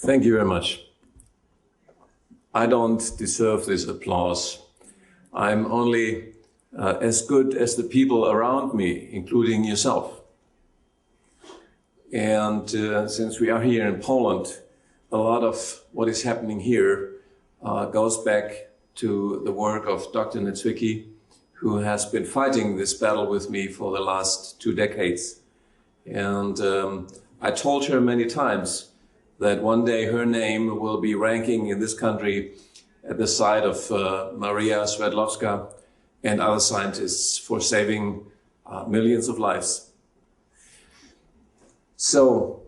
Thank you very much. I don't deserve this applause. I'm only as good as the people around me, including yourself. And since we are here in Poland, a lot of what is happening here goes back to the work of Dr. Niedzwiecki, who has been fighting this battle with me for the last 2 decades. And I told her many times that one day her name will be ranking in this country at the side of Maria Sverdlovska and other scientists for saving millions of lives. So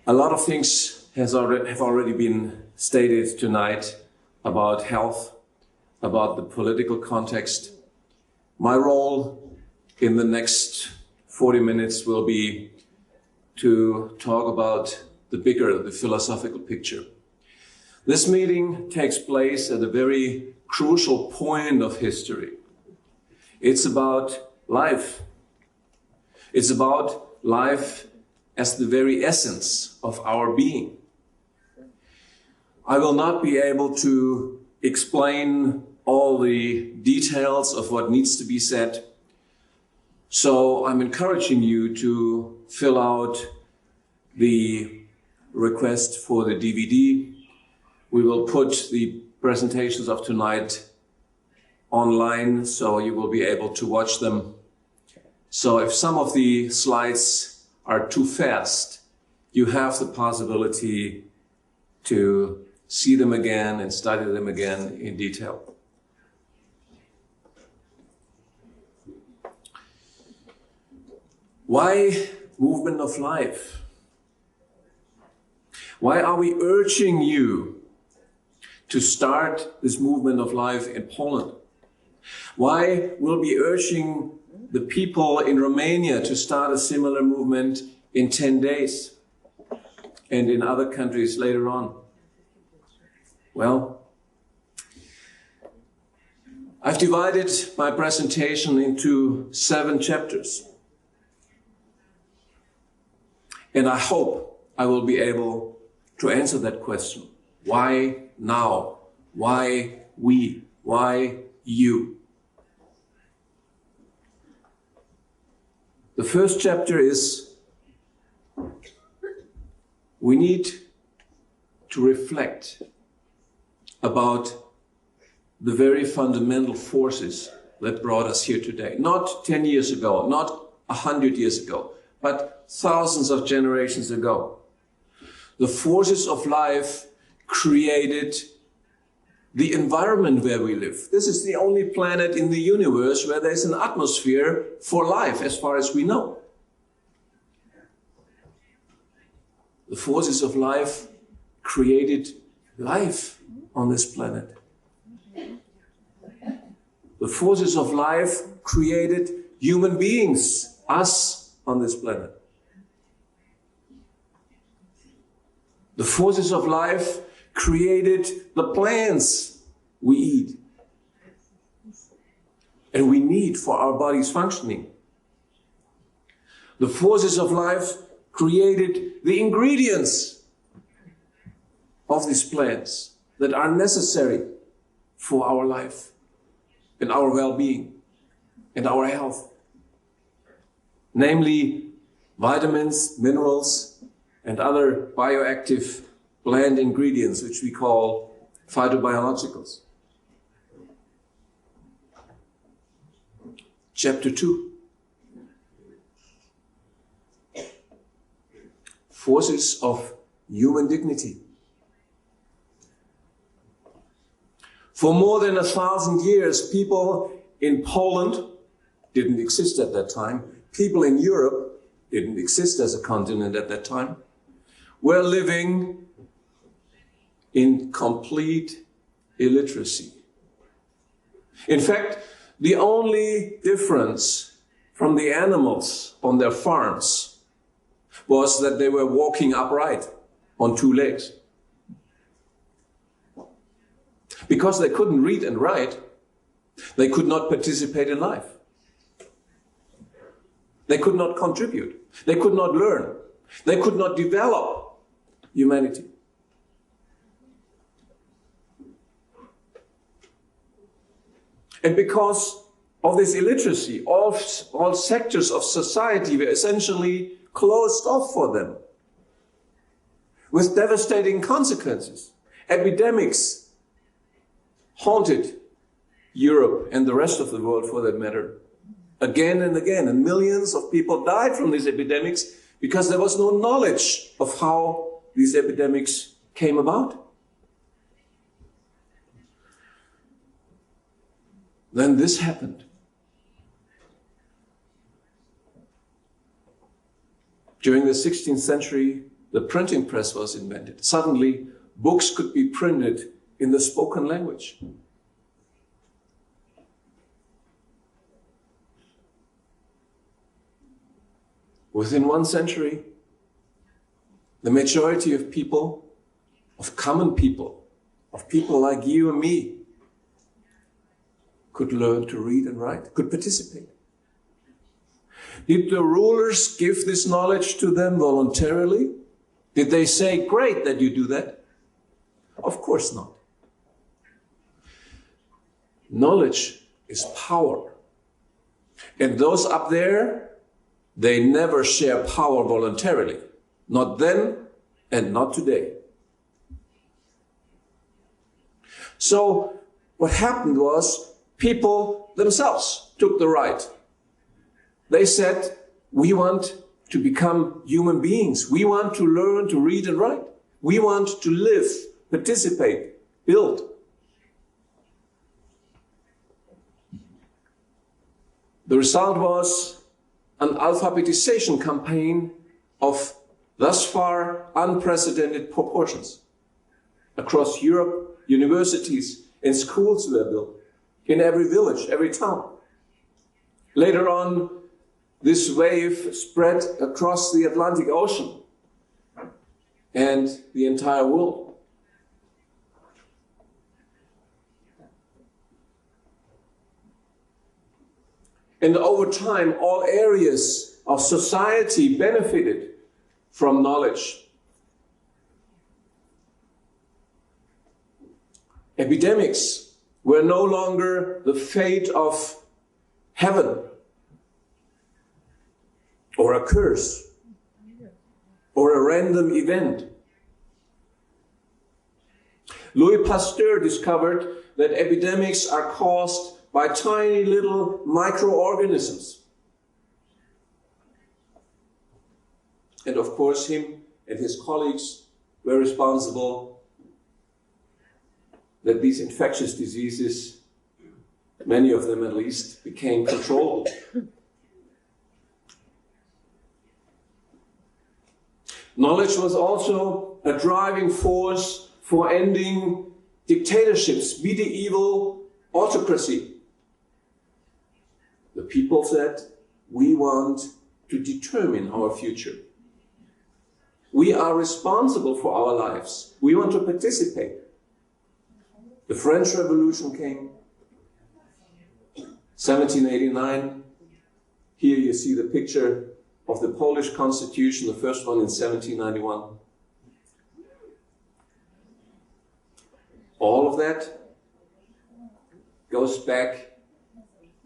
a lot of things have already been stated tonight about health, about the political context. My role in the next 40 minutes will be to talk about the philosophical picture. This meeting takes place at a very crucial point of history. It's about life. It's about life as the very essence of our being. I will not be able to explain all the details of what needs to be said. So I'm encouraging you to fill out the request for the DVD. We will put the presentations of tonight online, so you will be able to watch them. So if some of the slides are too fast, you have the possibility to see them again and study them again in detail. Why movement of life? Why are we urging you to start this movement of life in Poland? Why will we be urging the people in Romania to start a similar movement in 10 days and in other countries later on? Well, I've divided my presentation into 7 chapters. And I hope I will be able to answer that question. Why now? Why we? Why you? The first chapter is we need to reflect about the very fundamental forces that brought us here today. Not 10 years ago, not 100 years ago, but thousands of generations ago. The forces of life created the environment where we live. This is the only planet in the universe where there's an atmosphere for life, as far as we know. The forces of life created life on this planet. The forces of life created human beings, us on this planet. The forces of life created the plants we eat and we need for our bodies functioning. The forces of life created the ingredients of these plants that are necessary for our life and our well-being and our health. Namely, vitamins, minerals, and other bioactive plant ingredients, which we call phytobiologicals. Chapter 2. Forces of human dignity. For more than 1,000 years, people in Poland didn't exist at that time. People in Europe didn't exist as a continent at that time. We're living in complete illiteracy. In fact, the only difference from the animals on their farms was that they were walking upright on 2 legs. Because they couldn't read and write, they could not participate in life. They could not contribute. They could not learn. They could not develop humanity. And because of this illiteracy, all sectors of society were essentially closed off for them, with devastating consequences. Epidemics haunted Europe and the rest of the world, for that matter, again and again. And millions of people died from these epidemics because there was no knowledge of how these epidemics came about. Then this happened. During the 16th century, the printing press was invented. Suddenly, books could be printed in the spoken language. Within 1 century, the majority of people, of common people, of people like you and me, could learn to read and write, could participate. Did the rulers give this knowledge to them voluntarily? Did they say, great that you do that? Of course not. Knowledge is power. And those up there, they never share power voluntarily. Not then and not today. So what happened was people themselves took the right. They said, we want to become human beings. We want to learn to read and write. We want to live, participate, build. The result was an alphabetization campaign of thus far unprecedented proportions. Across Europe, universities and schools were built in every village, every town. Later on, this wave spread across the Atlantic Ocean and the entire world. And over time, all areas of society benefited from knowledge. Epidemics were no longer the fate of heaven, or a curse, or a random event. Louis Pasteur discovered that epidemics are caused by tiny little microorganisms. And of course, him and his colleagues were responsible that these infectious diseases, many of them at least, became controllable. Knowledge was also a driving force for ending dictatorships, medieval autocracy. The people said, we want to determine our future. We are responsible for our lives. We want to participate. The French Revolution came, 1789. Here you see the picture of the Polish Constitution, the first one in 1791. All of that goes back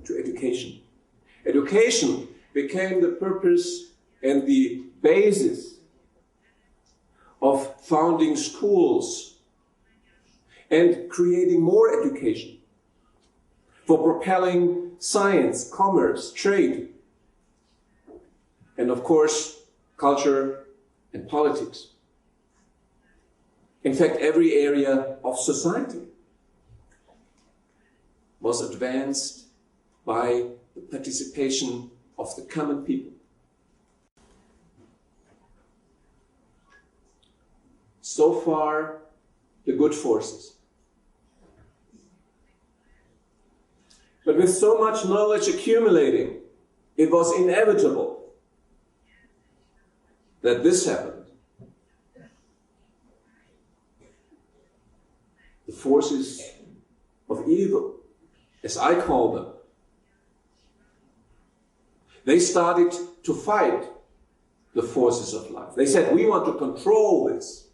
to education. Education became the purpose and the basis of founding schools and creating more education for propelling science, commerce, trade, and of course, culture and politics. In fact, every area of society was advanced by the participation of the common people. So far, the good forces. But with so much knowledge accumulating, it was inevitable that this happened. The forces of evil, as I call them, they started to fight the forces of life. They said, we want to control this.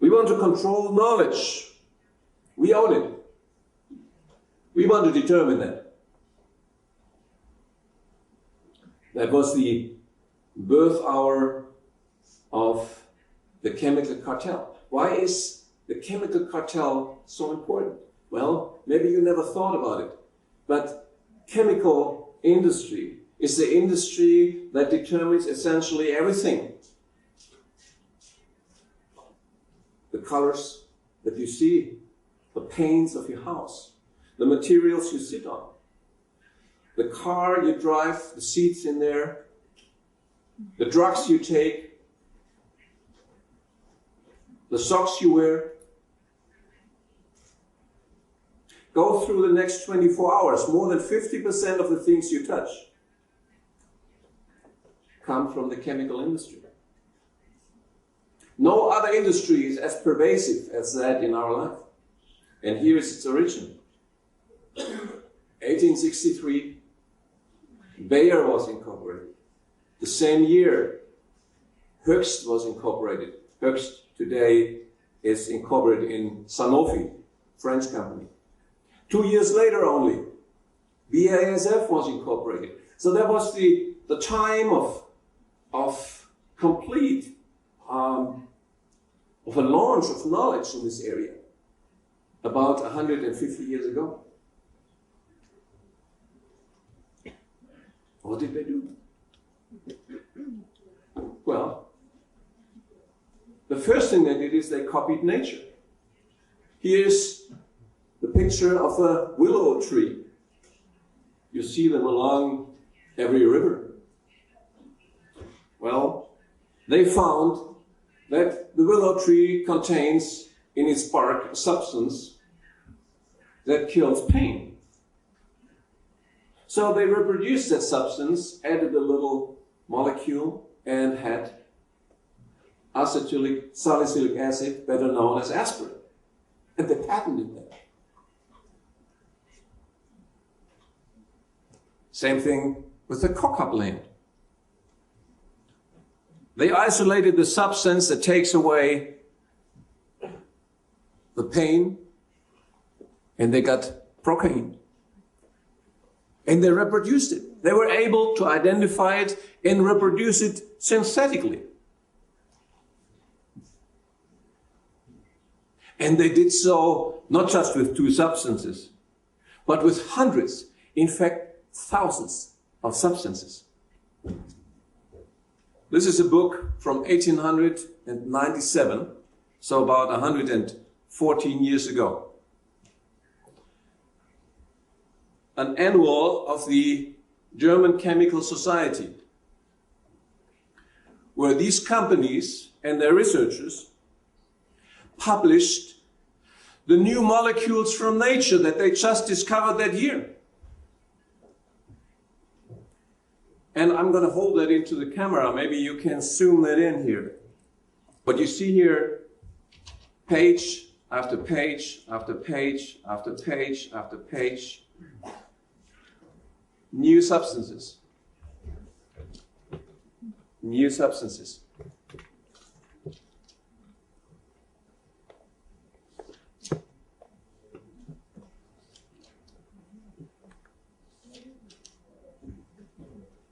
We want to control knowledge. We own it. We want to determine that. That was the birth hour of the chemical cartel. Why is the chemical cartel so important? Well, maybe you never thought about it, but chemical industry is the industry that determines essentially everything. The colors that you see, the paints of your house, the materials you sit on, the car you drive, the seats in there, the drugs you take, the socks you wear. Go through the next 24 hours. More than 50% of the things you touch come from the chemical industry. No other industry is as pervasive as that in our life. And here is its origin. 1863, Bayer was incorporated. The same year, Höchst was incorporated. Höchst today is incorporated in Sanofi, French company. 2 years later only, BASF was incorporated. So that was the time of complete, of a launch of knowledge in this area, about 150 years ago. What did they do? Well, the first thing they did is they copied nature. Here's the picture of a willow tree. You see them along every river. Well, they found that the willow tree contains in its bark a substance that kills pain. So they reproduced that substance, added a little molecule, and had acetylic salicylic acid, better known as aspirin. And they patented that. Same thing with the coca blend. They isolated the substance that takes away the pain, and they got procaine. And they reproduced it. They were able to identify it and reproduce it synthetically. And they did so not just with 2 substances, but with hundreds, in fact, thousands of substances. This is a book from 1897, so about 114 years ago. An annual of the German Chemical Society, where these companies and their researchers published the new molecules from nature that they just discovered that year. And I'm going to hold that into the camera. Maybe you can zoom that in here. But you see here, page after page after page after page after page, new substances. New substances.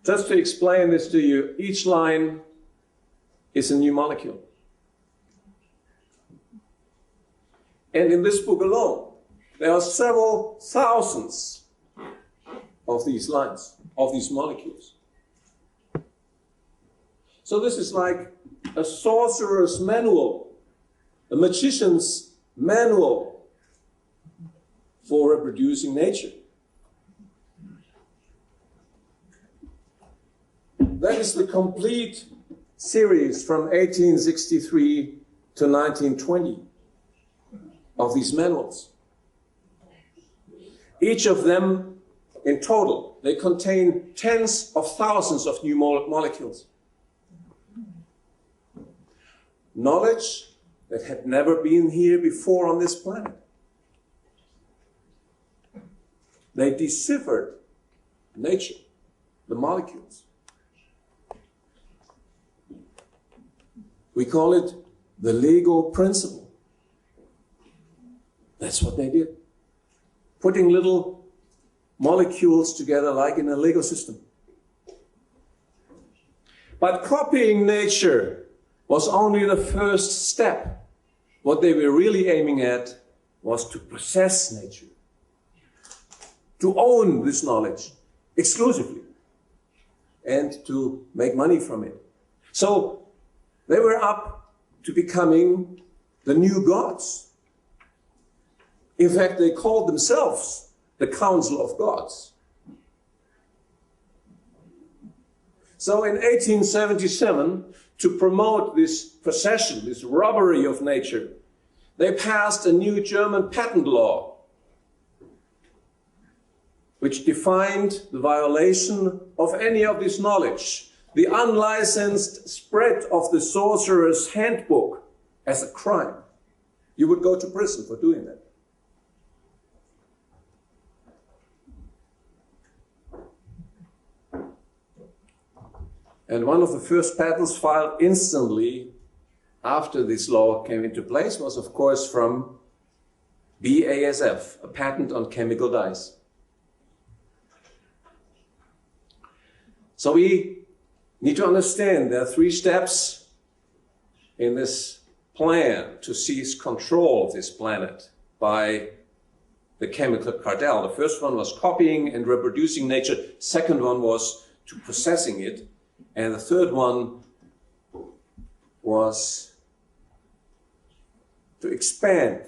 Just to explain this to you, each line is a new molecule. And in this book alone, there are several thousands of these lines, of these molecules. So this is like a sorcerer's manual, a magician's manual for reproducing nature. That is the complete series from 1863 to 1920 of these manuals. Each of them, in total, they contain tens of thousands of new molecules. Knowledge that had never been here before on this planet. They deciphered nature, the molecules. We call it the Lego principle. That's what they did. Putting little molecules together like in a Lego system. But copying nature was only the first step. What they were really aiming at was to possess nature, to own this knowledge exclusively, and to make money from it. So they were up to becoming the new gods. In fact, they called themselves the Council of Gods. So in 1877, to promote this possession, this robbery of nature, they passed a new German patent law, which defined the violation of any of this knowledge, the unlicensed spread of the sorcerer's handbook, as a crime. You would go to prison for doing that. And one of the first patents filed instantly after this law came into place was, of course, from BASF, a patent on chemical dyes. So we need to understand there are 3 steps in this plan to seize control of this planet by the chemical cartel. The first one was copying and reproducing nature. Second one was to possessing it. And the third one was to expand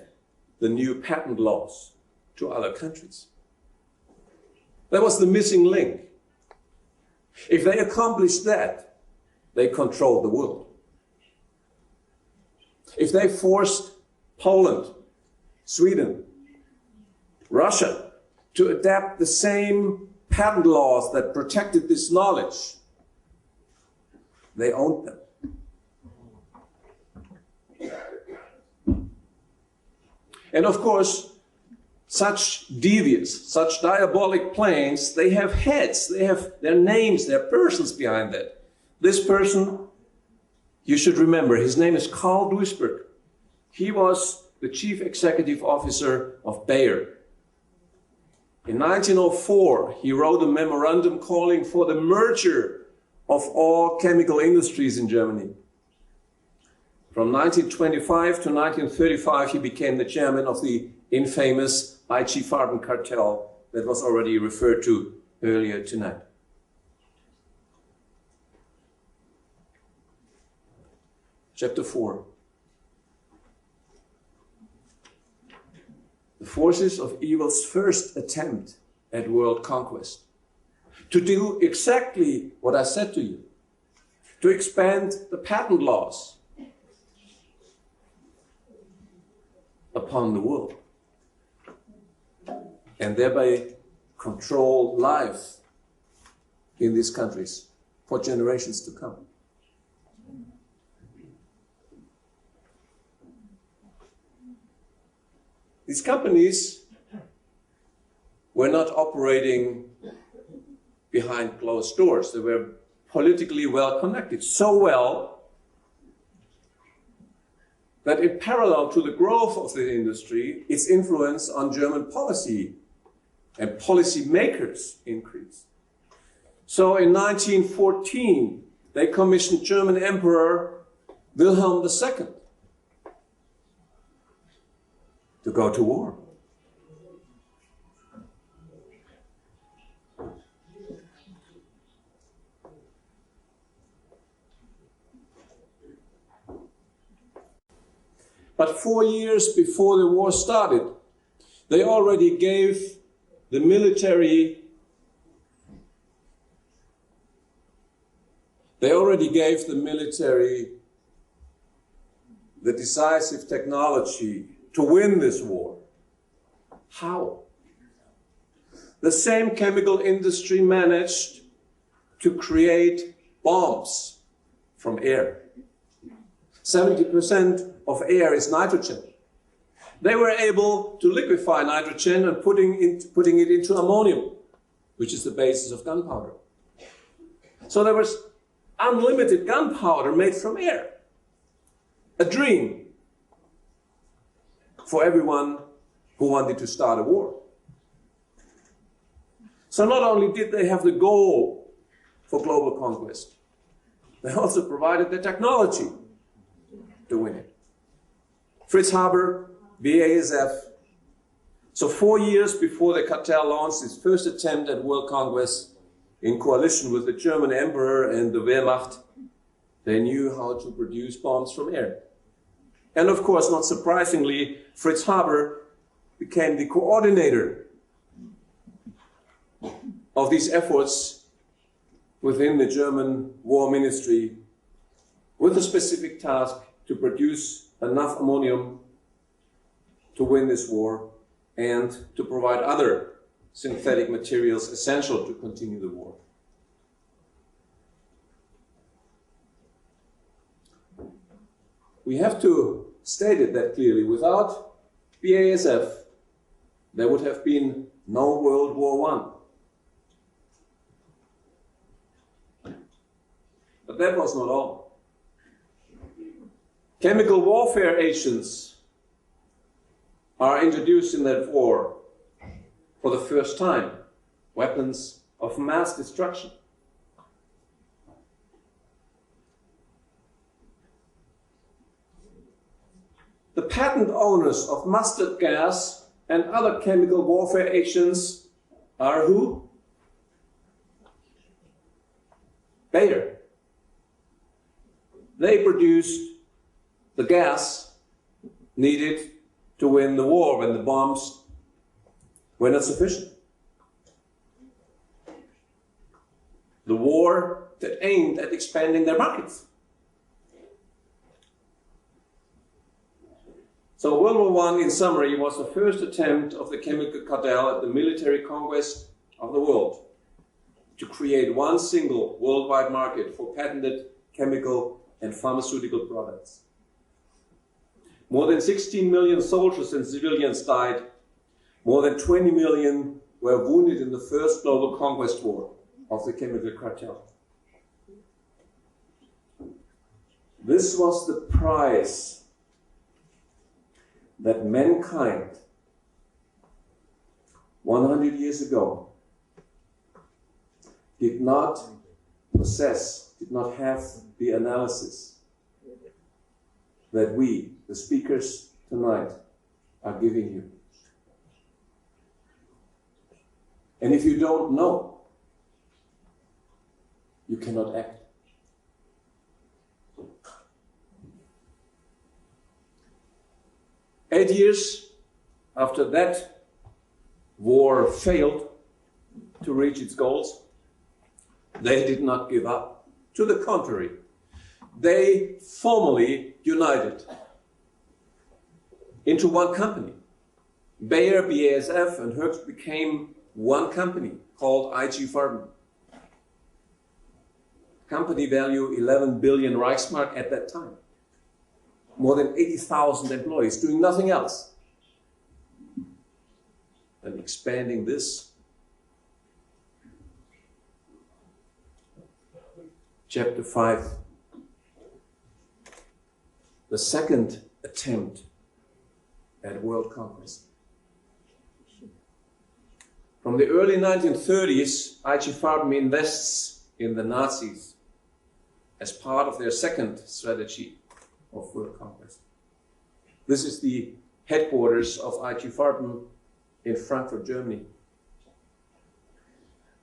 the new patent laws to other countries. That was the missing link. If they accomplished that, they controlled the world. If they forced Poland, Sweden, Russia to adapt the same patent laws that protected this knowledge, they owned them. And of course, such devious, such diabolic plans, they have heads, they have their names, their persons behind that. This person, you should remember, his name is Karl Duisberg. He was the chief executive officer of Bayer. In 1904, he wrote a memorandum calling for the merger of all chemical industries in Germany. From 1925 to 1935, he became the chairman of the infamous IG Farben cartel that was already referred to earlier tonight. Chapter 4. The forces of evil's first attempt at world conquest. To do exactly what I said to you. To expand the patent laws upon the world. And thereby control life in these countries for generations to come. These companies were not operating behind closed doors. They were politically well connected, so well that in parallel to the growth of the industry, its influence on German policy and policy makers increased. So in 1914, they commissioned German Emperor Wilhelm II to go to war. But 4 years before the war started, they already gave the military the decisive technology to win this war. How? The same chemical industry managed to create bombs from air. 70% of air is nitrogen. They were able to liquefy nitrogen and putting it into ammonium, which is the basis of gunpowder. So there was unlimited gunpowder made from air. A dream for everyone who wanted to start a war. So not only did they have the goal for global conquest, they also provided the technology to win it. Fritz Haber, BASF. So 4 years before the Cartel launched its first attempt at world conquest in coalition with the German Emperor and the Wehrmacht, they knew how to produce bombs from air. And of course, not surprisingly, Fritz Haber became the coordinator of these efforts within the German War Ministry, with a specific task to produce enough ammonium to win this war and to provide other synthetic materials essential to continue the war. We have to state it that clearly. Without BASF, there would have been no World War I. But that was not all. Chemical warfare agents are introduced in that war for the first time. Weapons of mass destruction. The patent owners of mustard gas and other chemical warfare agents are who? Bayer. They produced the gas needed to win the war when the bombs were not sufficient. The war that aimed at expanding their markets. So World War I, in summary, was the first attempt of the chemical cartel at the military conquest of the world to create one single worldwide market for patented chemical and pharmaceutical products. More than 16 million soldiers and civilians died. More than 20 million were wounded in the first global conquest war of the chemical cartel. This was the price that mankind 100 years ago did not possess, did not have the analysis that we, the speakers tonight, are giving you. And if you don't know, you cannot act. Eight years after that war failed to reach its goals, they did not give up. To the contrary, they formally united into one company. Bayer, BASF and Hoechst became one company called IG Farben. Company value 11 billion Reichsmark at that time. More than 80,000 employees doing nothing else than expanding this. Chapter 5. The second attempt at world conquest. From the early 1930s, IG Farben invests in the Nazis as part of their second strategy of world conquest. This is the headquarters of IG Farben in Frankfurt, Germany.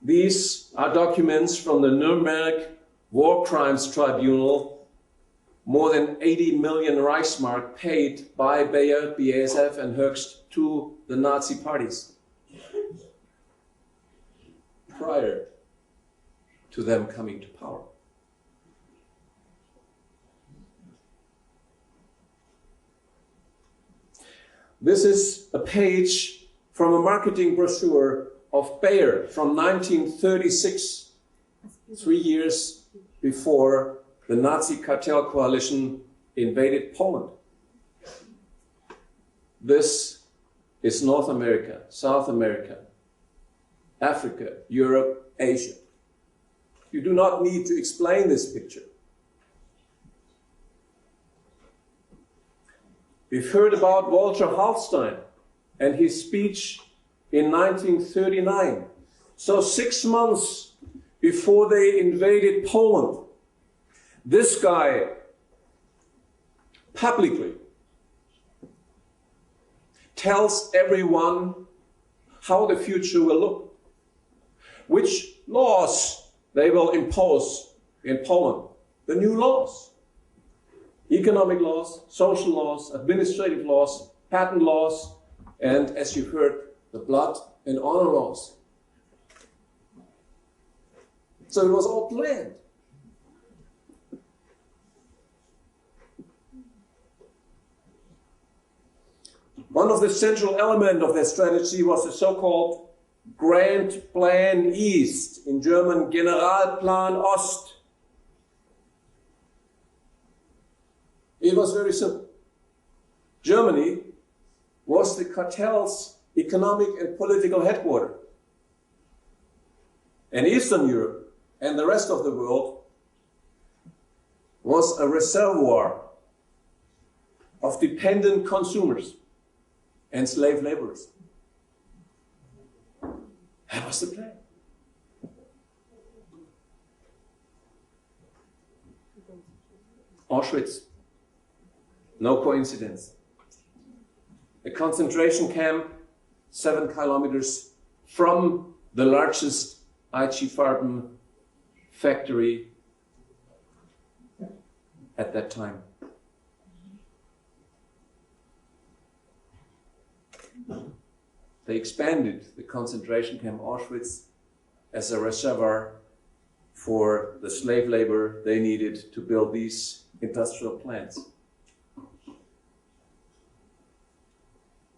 These are documents from the Nuremberg War Crimes Tribunal. More than 80 million Reichsmark paid by Bayer, BASF and Hoechst to the Nazi parties prior to them coming to power. This is a page from a marketing brochure of Bayer from 1936, 3 years before the Nazi cartel coalition invaded Poland. This is North America, South America, Africa, Europe, Asia. You do not need to explain this picture. We've heard about Walter Hallstein, and his speech in 1939. So 6 months before they invaded Poland, this guy publicly tells everyone how the future will look, which laws they will impose in Poland, the new laws, economic laws, social laws, administrative laws, patent laws, and as you've heard, the blood and honor laws. So it was all planned. One of the central elements of their strategy was the so-called Grand Plan East, in German Generalplan Ost. It was very simple. Germany was the cartel's economic and political headquarters. And Eastern Europe and the rest of the world was a reservoir of dependent consumers and slave laborers. That was the plan. Auschwitz, no coincidence. A concentration camp 7 kilometers from the largest IG Farben factory at that time. They expanded the concentration camp Auschwitz as a reservoir for the slave labor they needed to build these industrial plants.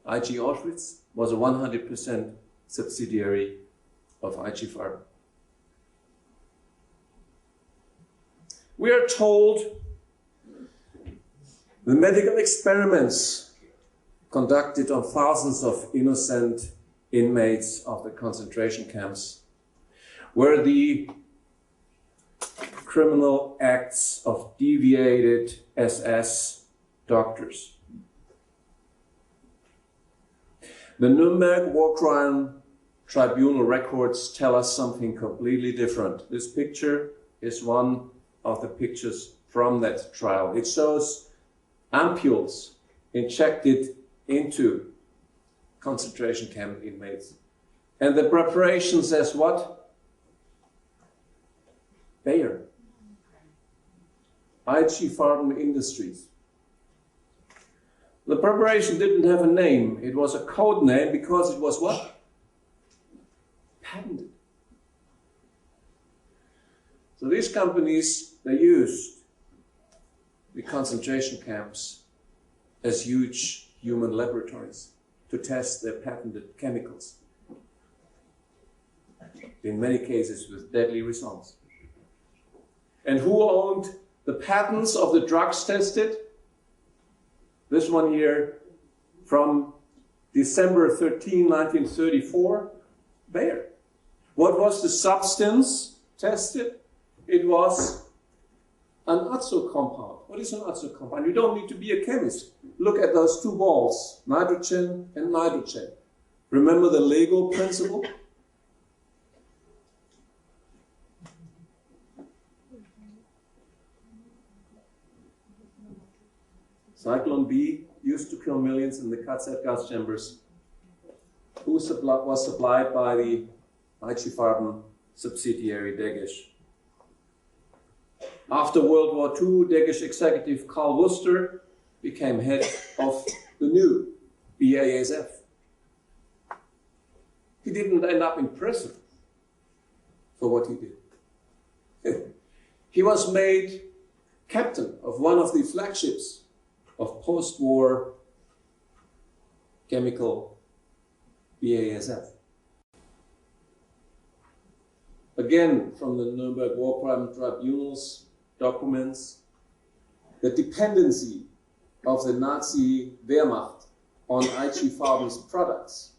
IG Auschwitz was a 100% subsidiary of IG Farben. We are told the medical experiments conducted on thousands of innocent inmates of the concentration camps were the criminal acts of deviated SS doctors. The Nuremberg War Crime Tribunal records tell us something completely different. This picture is one of the pictures from that trial. It shows ampules injected into concentration camp inmates. And the preparation says what? Bayer. IG Farben Industries. The preparation didn't have a name. It was a code name because it was what? Patented. So these companies, they used the concentration camps as huge human laboratories to test their patented chemicals. In many cases with deadly results. And who owned the patents of the drugs tested? This one here from December 13, 1934, Bayer. What was the substance tested? It was an azo compound. What is an azo compound? You don't need to be a chemist. Look at those two balls, nitrogen and nitrogen. Remember the Lego principle? Zyklon B used to kill millions in the Cartel gas chambers. Who was supplied by the IG Farben subsidiary Degesch. After World War II, Degesch executive Karol Wojtyla became head of the new BASF. He didn't end up in prison for what he did. He was made captain of one of the flagships of post-war chemical BASF. Again, from the Nuremberg War Crime Tribunal's documents, the dependency of the Nazi Wehrmacht on IG Farben's products.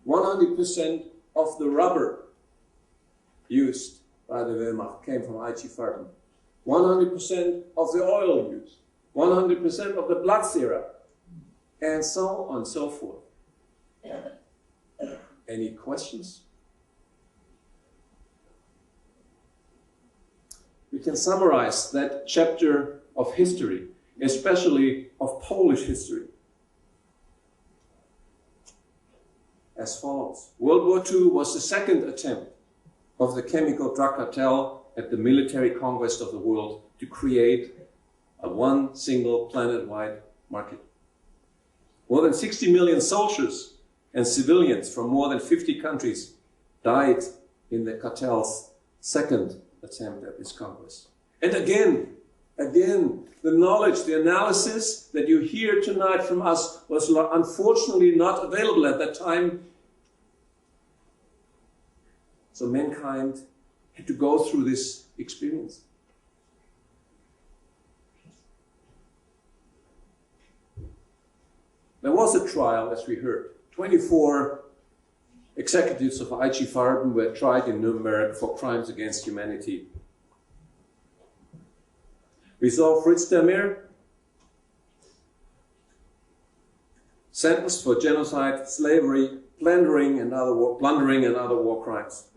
100% of the rubber used by the Wehrmacht came from IG Farben. 100% of the oil used. 100% of the blood serum, and so on and so forth. Any questions? We can summarize that chapter of history, especially of Polish history, as follows. World War II was the second attempt of the chemical drug cartel at the military conquest of the world to create a one single planet-wide market. More than 60 million soldiers and civilians from more than 50 countries died in the cartel's second attempt at this conquest. And again, the knowledge, the analysis that you hear tonight from us was unfortunately not available at that time. So mankind had to go through this experience. There was a trial, as we heard. 24 executives of IG Farben were tried in Nuremberg for crimes against humanity. We saw Fritz Demir sentenced for genocide, slavery, plundering and other war crimes.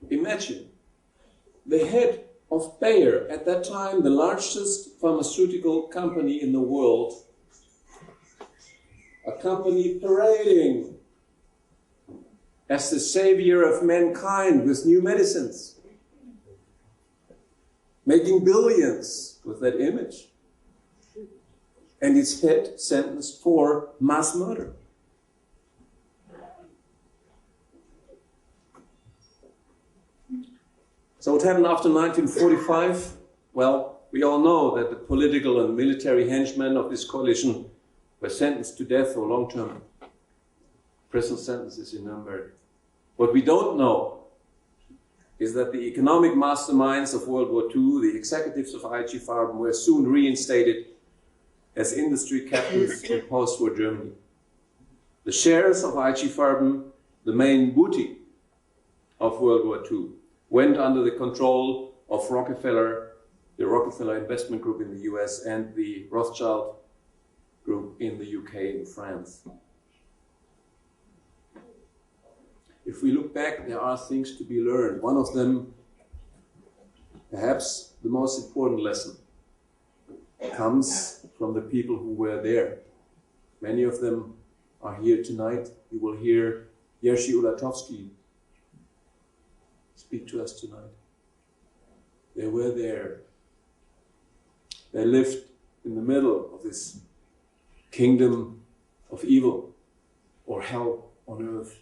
Imagine the head of Bayer, at that time the largest pharmaceutical company in the world, a company parading as the savior of mankind with new medicines, making billions with that image, and its head sentenced for mass murder. So what happened after 1945? Well, we all know that the political and military henchmen of this coalition were sentenced to death or long-term prison sentences in Nuremberg. What we don't know is that the economic masterminds of World War II, the executives of IG Farben, were soon reinstated as industry captains in post-war Germany. The shares of IG Farben, the main booty of World War II, went under the control of Rockefeller, the Rockefeller Investment Group in the US, and the Rothschild Group in the UK and France. If we look back, there are things to be learned. One of them, perhaps the most important lesson, comes from the people who were there. Many of them are here tonight. You will hear Jerzy Ulatowski speak to us tonight. They were there. They lived in the middle of this kingdom of evil, or hell on earth.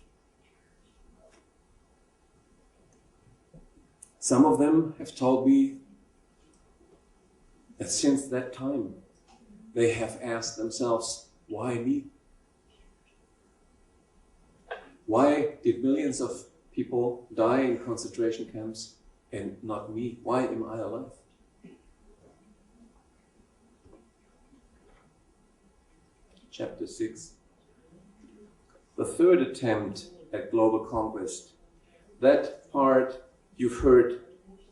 Some of them have told me that since that time they have asked themselves, why me? Why did millions of people die in concentration camps and not me? Why am I alive? Chapter 6. The third attempt at global conquest. That part you've heard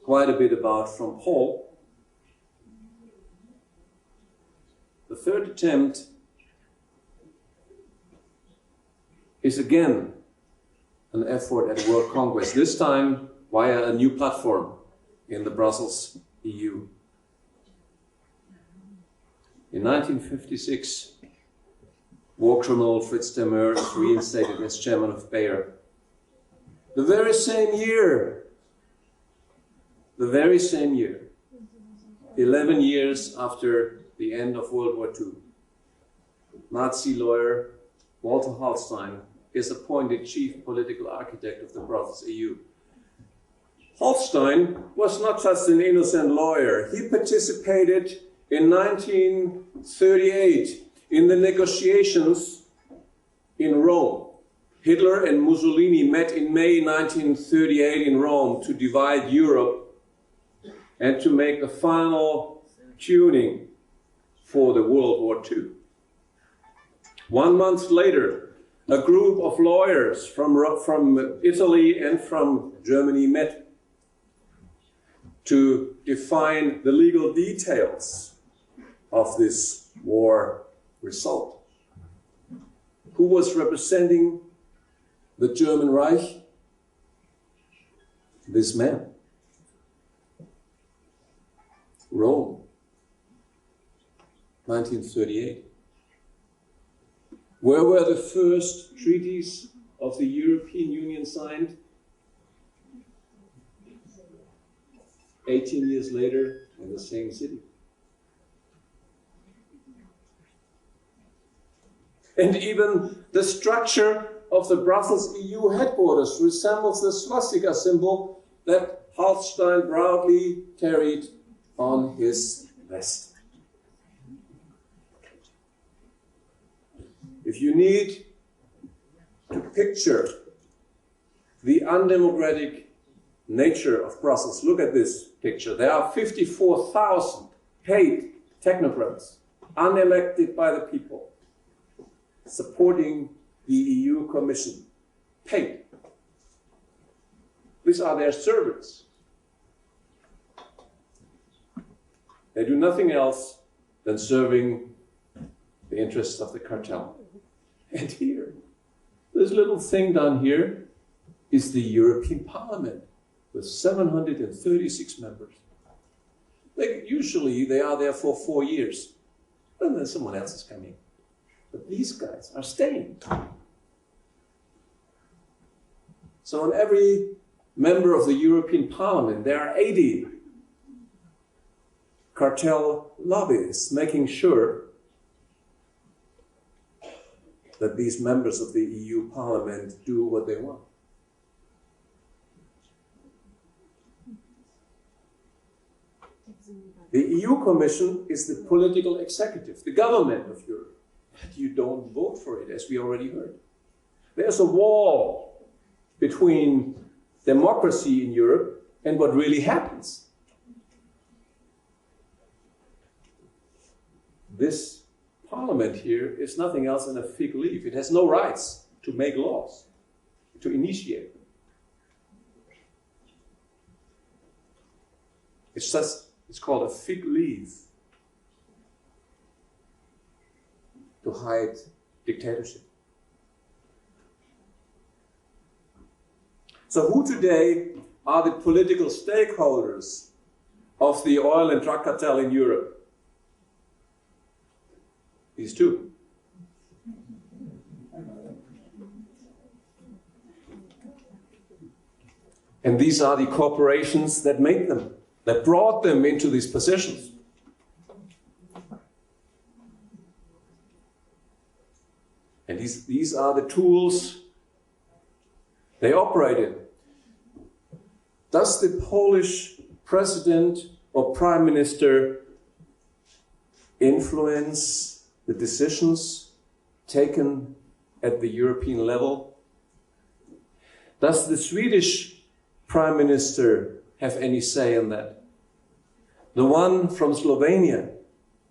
quite a bit about from Paul. The third attempt is again an effort at world conquest, this time via a new platform in the Brussels EU. In 1956, war criminal Fritz Demir is reinstated as chairman of Bayer. The very same year, 11 years after the end of World War II, Nazi lawyer Walter Hallstein is appointed chief political architect of the Brussels EU. Hallstein was not just an innocent lawyer. He participated in 1938 in the negotiations in Rome. Hitler and Mussolini met in May 1938 in Rome to divide Europe and to make a final tuning for the World War II. 1 month later, a group of lawyers from Italy and from Germany met to define the legal details of this war result. who was representing the German Reich? This man. Rome, 1938. Where were the first treaties of the European Union signed? 18 years later in the same city. And even the structure of the Brussels EU headquarters resembles the swastika symbol that Hallstein proudly carried on his vest. If you need to picture the undemocratic nature of Brussels, look at this picture. There are 54,000 paid technocrats, unelected by the people, supporting the EU Commission, paid. These are their servants. They do nothing else than serving the interests of the cartel. And here, this little thing down here is the European Parliament with 736 members. Usually they are there for 4 years, and then someone else is coming. But these guys are staying. So on every member of the European Parliament, there are 80 cartel lobbyists making sure that these members of the EU Parliament do what they want. The EU Commission is the political executive, the government of Europe. But you don't vote for it, as we already heard. There's a wall between democracy in Europe and what really happens. This parliament here is nothing else than a fig leaf. It has no rights to make laws, to initiate them. It's called a fig leaf to hide dictatorship. So who today are the political stakeholders of the oil and drug cartel in Europe? These two. And these are the corporations that made them, that brought them into these positions. And these are the tools they operated. Does the Polish president or prime minister influence the decisions taken at the European level? Does the Swedish prime minister have any say in that? The one from Slovenia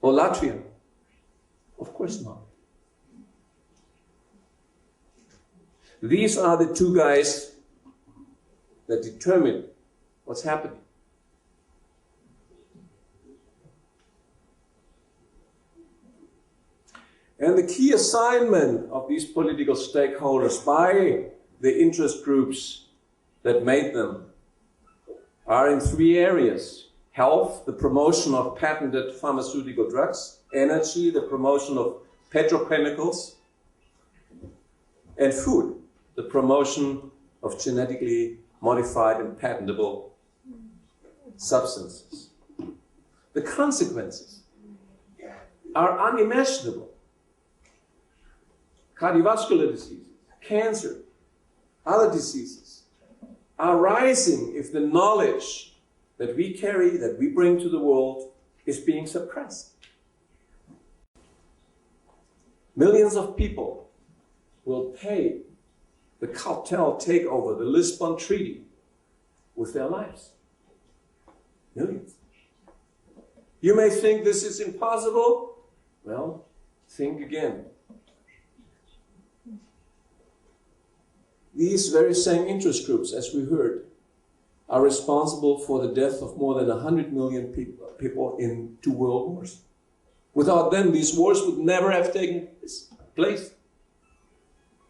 or Latvia? Of course not. These are the two guys that determine what's happening. And the key assignment of these political stakeholders by the interest groups that made them are in 3 areas. Health, the promotion of patented pharmaceutical drugs. Energy, the promotion of petrochemicals. And food, the promotion of genetically modified and patentable substances. The consequences are unimaginable. Cardiovascular diseases, cancer, other diseases are rising if the knowledge that we carry, that we bring to the world, is being suppressed. Millions of people will pay the cartel takeover, the Lisbon Treaty, with their lives. Millions. You may think this is impossible. Well, think again. These very same interest groups, as we heard, are responsible for the death of more than 100 million people in 2 world wars. Without them, these wars would never have taken place.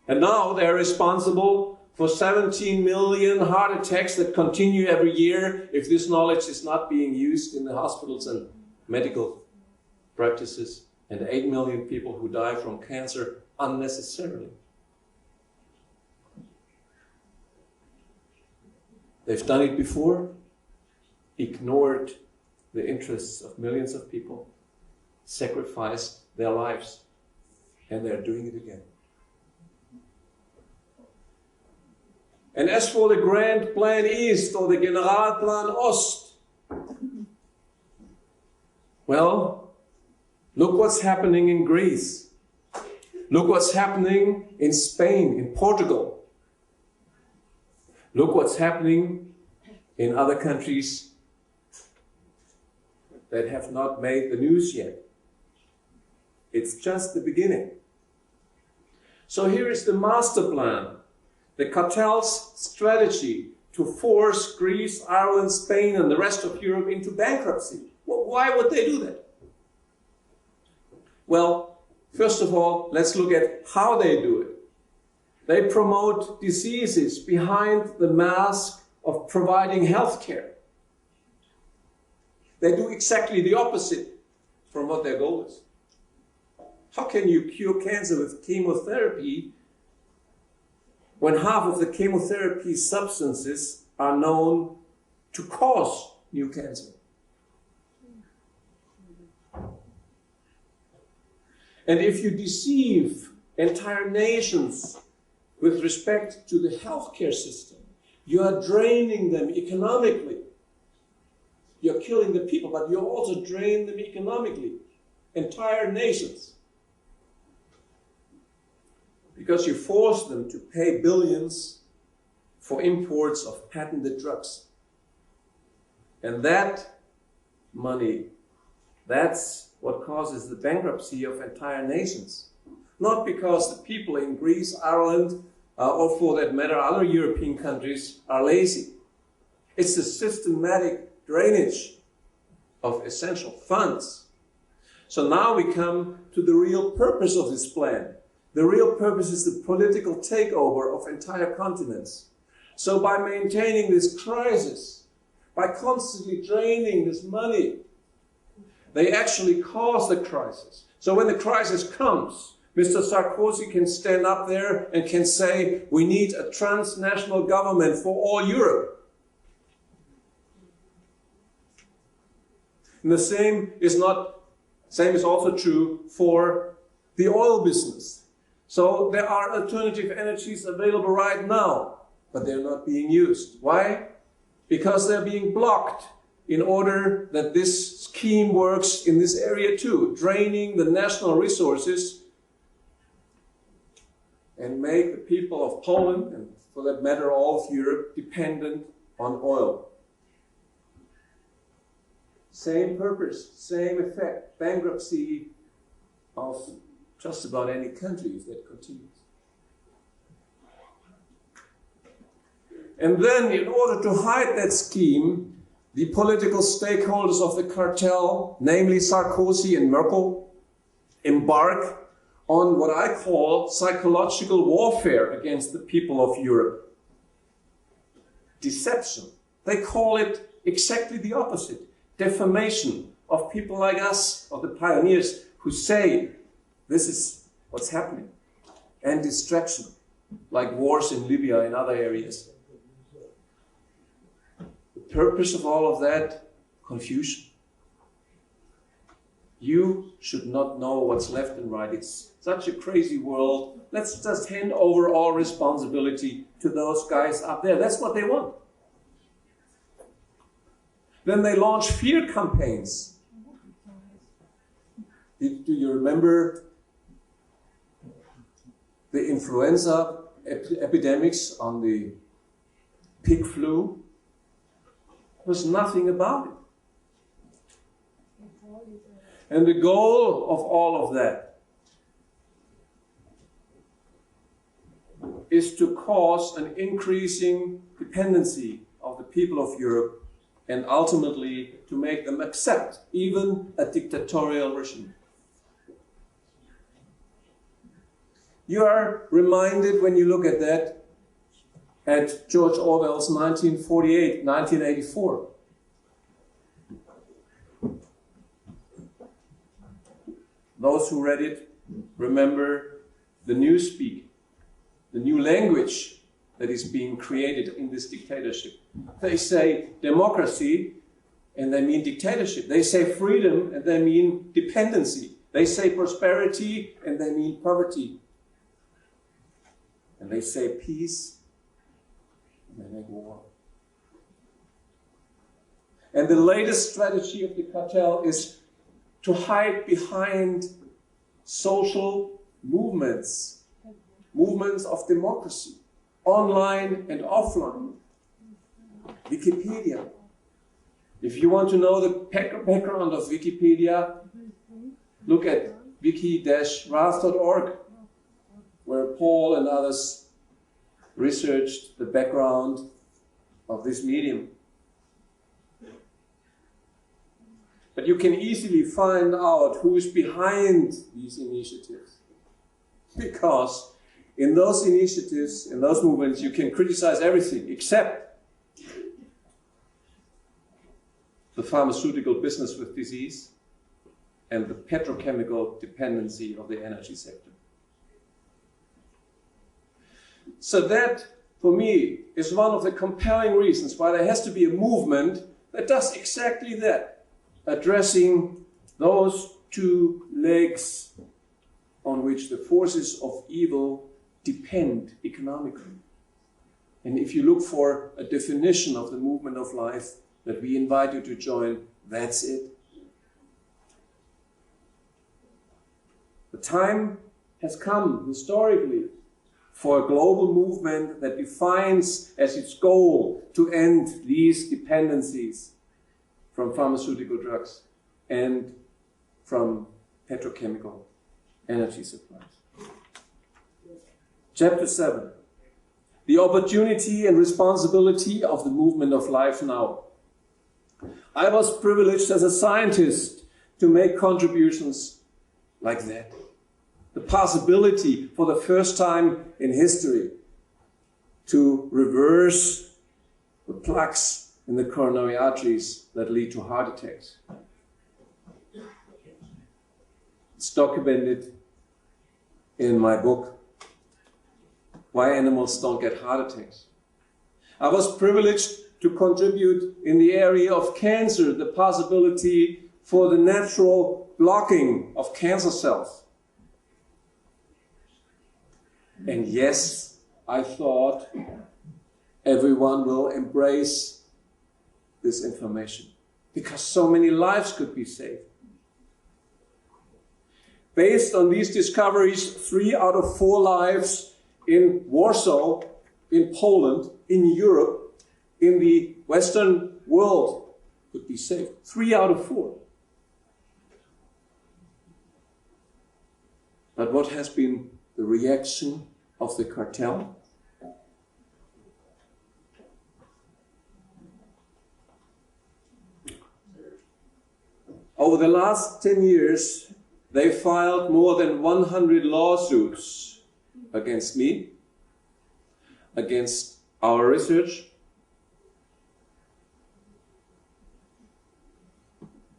And now they're responsible for 17 million heart attacks that continue every year if this knowledge is not being used in the hospitals and medical practices, and 8 million people who die from cancer unnecessarily. They've done it before, ignored the interests of millions of people, sacrificed their lives, and they're doing it again. And as for the Grand Plan East or the Generalplan Ost, well, look what's happening in Greece. Look what's happening in Spain, in Portugal. Look what's happening in other countries that have not made the news yet. It's just the beginning. So here is the master plan, the cartel's strategy to force Greece, Ireland, Spain, and the rest of Europe into bankruptcy. Well, why would they do that? Well, first of all, let's look at how they do it. They promote diseases behind the mask of providing health care. They do exactly the opposite from what their goal is. How can you cure cancer with chemotherapy when half of the chemotherapy substances are known to cause new cancer? And if you deceive entire nations with respect to the healthcare system, you are draining them economically. You're killing the people, but you also drain them economically, entire nations. Because you force them to pay billions for imports of patented drugs. And that money, that's what causes the bankruptcy of entire nations. Not because the people in Greece, Ireland, or for that matter other European countries are lazy. It's the systematic drainage of essential funds. So now we come to the real purpose of this plan. The real purpose is the political takeover of entire continents. So by maintaining this crisis, by constantly draining this money, they actually cause the crisis. So when the crisis comes, Mr. Sarkozy can stand up there and can say, we need a transnational government for all Europe. And the same is also true for the oil business. So there are alternative energies available right now, but they're not being used. Why? Because they're being blocked in order that this scheme works in this area too, draining the national resources and make the people of Poland, and for that matter all of Europe, dependent on oil. Same purpose, same effect, bankruptcy of just about any country if that continues. And then, in order to hide that scheme, the political stakeholders of the cartel, namely Sarkozy and Merkel, embark on what I call psychological warfare against the people of Europe. Deception. They call it exactly the opposite. Defamation of people like us, of the pioneers who say this is what's happening. And distraction, like wars in Libya and other areas. The purpose of all of that, confusion. You should not know what's left and right. It's such a crazy world. Let's just hand over all responsibility to those guys up there. That's what they want. Then they launch fear campaigns. Do you remember the influenza epidemics on the pig flu? There was nothing about it. And the goal of all of that is to cause an increasing dependency of the people of Europe and ultimately to make them accept even a dictatorial regime. You are reminded when you look at that at George Orwell's 1948, 1984. Those who read it remember the newspeak, the new language that is being created in this dictatorship. They say democracy, and they mean dictatorship. They say freedom, and they mean dependency. They say prosperity, and they mean poverty. And they say peace, and they make war. And the latest strategy of the cartel is to hide behind social movements, movements of democracy, online and offline. Wikipedia. If you want to know the background of Wikipedia, look at wiki-rath.org, where Paul and others researched the background of this medium. But you can easily find out who is behind these initiatives. Because in those initiatives, in those movements, you can criticize everything except the pharmaceutical business with disease and the petrochemical dependency of the energy sector. So that, for me, is one of the compelling reasons why there has to be a movement that does exactly that, addressing those two legs on which the forces of evil depend economically. And if you look for a definition of the movement of life that we invite you to join, that's it. The time has come, historically, for a global movement that defines as its goal to end these dependencies from pharmaceutical drugs and from petrochemical energy supplies. Chapter 7. The opportunity and responsibility of the movement of life now. I was privileged as a scientist to make contributions like that. The possibility for the first time in history to reverse the plaques in the coronary arteries that lead to heart attacks. It's documented in my book, Why Animals Don't Get Heart Attacks. I was privileged to contribute in the area of cancer, the possibility for the natural blocking of cancer cells. And yes, I thought everyone will embrace this information because so many lives could be saved. Based on these discoveries, 3 out of 4 lives in Warsaw, in Poland, in Europe, in the Western world could be saved. 3 out of 4. But what has been the reaction of the cartel? Over the last 10 years, they filed more than 100 lawsuits against me, against our research.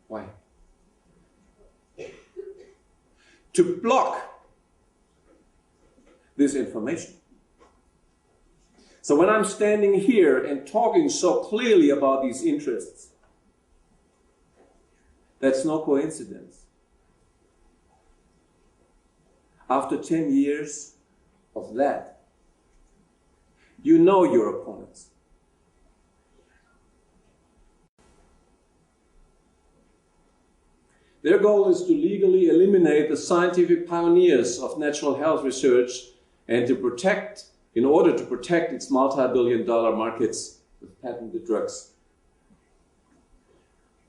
Why? To block this information. So when I'm standing here and talking so clearly about these interests, that's no coincidence. After 10 years of that, you know your opponents. Their goal is to legally eliminate the scientific pioneers of natural health research and to protect, in order to protect its multi-billion-dollar markets with patented drugs.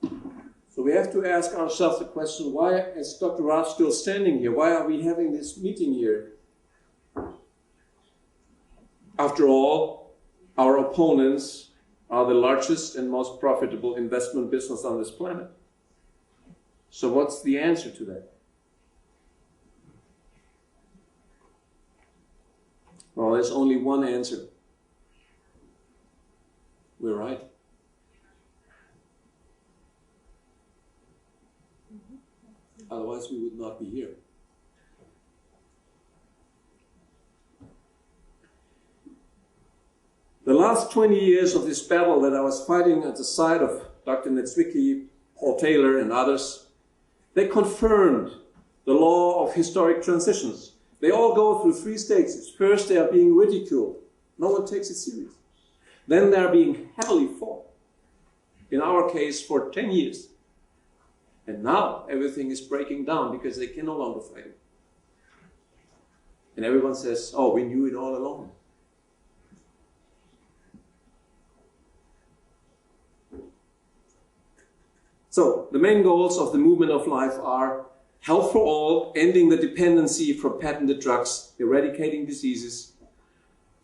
So we have to ask ourselves the question, why is Dr. Rath still standing here? Why are we having this meeting here? After all, our opponents are the largest and most profitable investment business on this planet. So what's the answer to that? Well, there's only one answer. We're right. Otherwise, we would not be here. The last 20 years of this battle that I was fighting at the side of Dr. Niedzwiecki, Paul Taylor, and others, they confirmed the law of historic transitions. They all go through 3 stages. First, they are being ridiculed. No one takes it serious. Then they are being heavily fought. In our case, for 10 years. And now everything is breaking down because they can no longer fight it. And everyone says, oh, we knew it all along. So, the main goals of the movement of life are health for all, ending the dependency from patented drugs, eradicating diseases,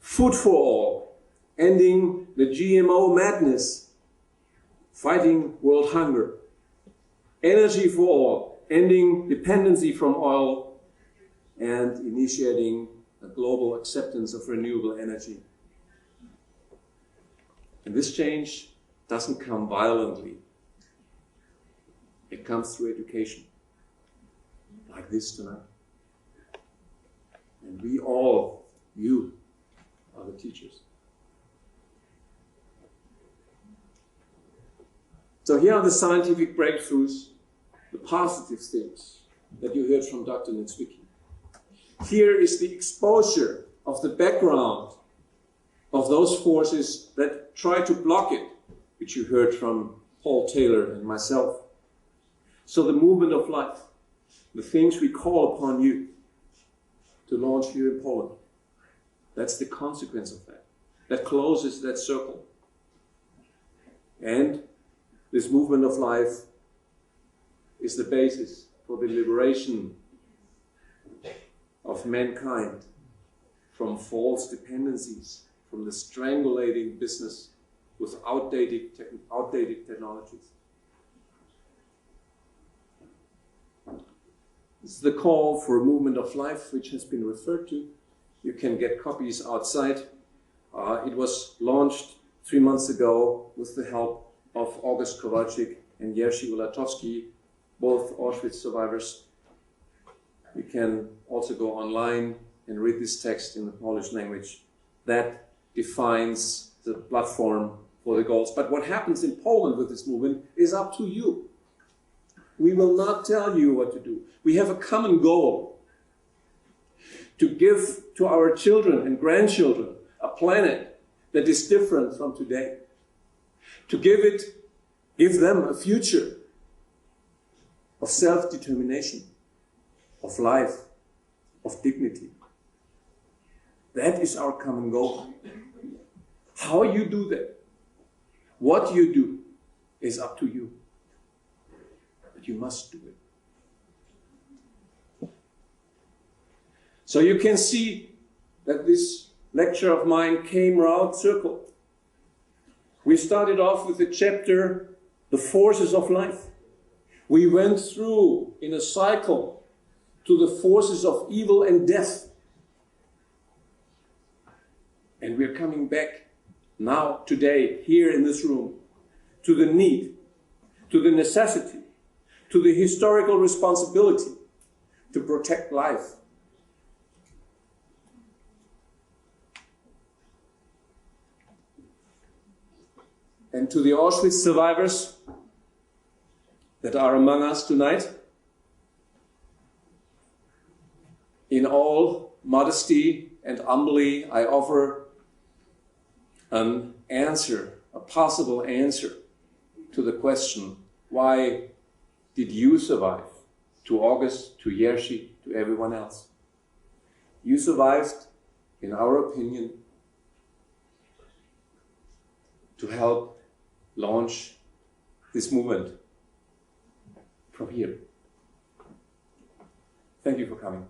food for all, ending the GMO madness, fighting world hunger, energy for all, ending dependency from oil, and initiating a global acceptance of renewable energy. And this change doesn't come violently. It comes through education, like this tonight. And we all, you, are the teachers. So here are the scientific breakthroughs, the positive things that you heard from Dr. Niedzwiecki. Here is the exposure of the background of those forces that try to block it, which you heard from Paul Taylor and myself. So the movement of life, the things we call upon you to launch here in Poland, that's the consequence of that. That closes that circle. And this movement of life is the basis for the liberation of mankind from false dependencies, from the strangulating business with outdated technologies. This is the call for a movement of life, which has been referred to. You can get copies outside. It was launched 3 months ago with the help of August Kowalczyk and Jerzy Ulatowski, both Auschwitz survivors. You can also go online and read this text in the Polish language. That defines the platform for the goals. But what happens in Poland with this movement is up to you. We will not tell you what to do. We have a common goal: to give to our children and grandchildren a planet that is different from today. To give them a future of self-determination, of life, of dignity. That is our common goal. How you do that, what you do, is up to you. But you must do it. So you can see that this lecture of mine came round circle. We started off with the chapter, The Forces of Life. We went through in a cycle to the forces of evil and death. And we're coming back now, today, here in this room, to the need, to the necessity, to the historical responsibility to protect life. And to the Auschwitz survivors that are among us tonight, in all modesty and humbly, I offer an answer, a possible answer to the question, why did you survive? To August, to Jerzy, to everyone else. You survived, in our opinion, to help launch this movement from here. Thank you for coming.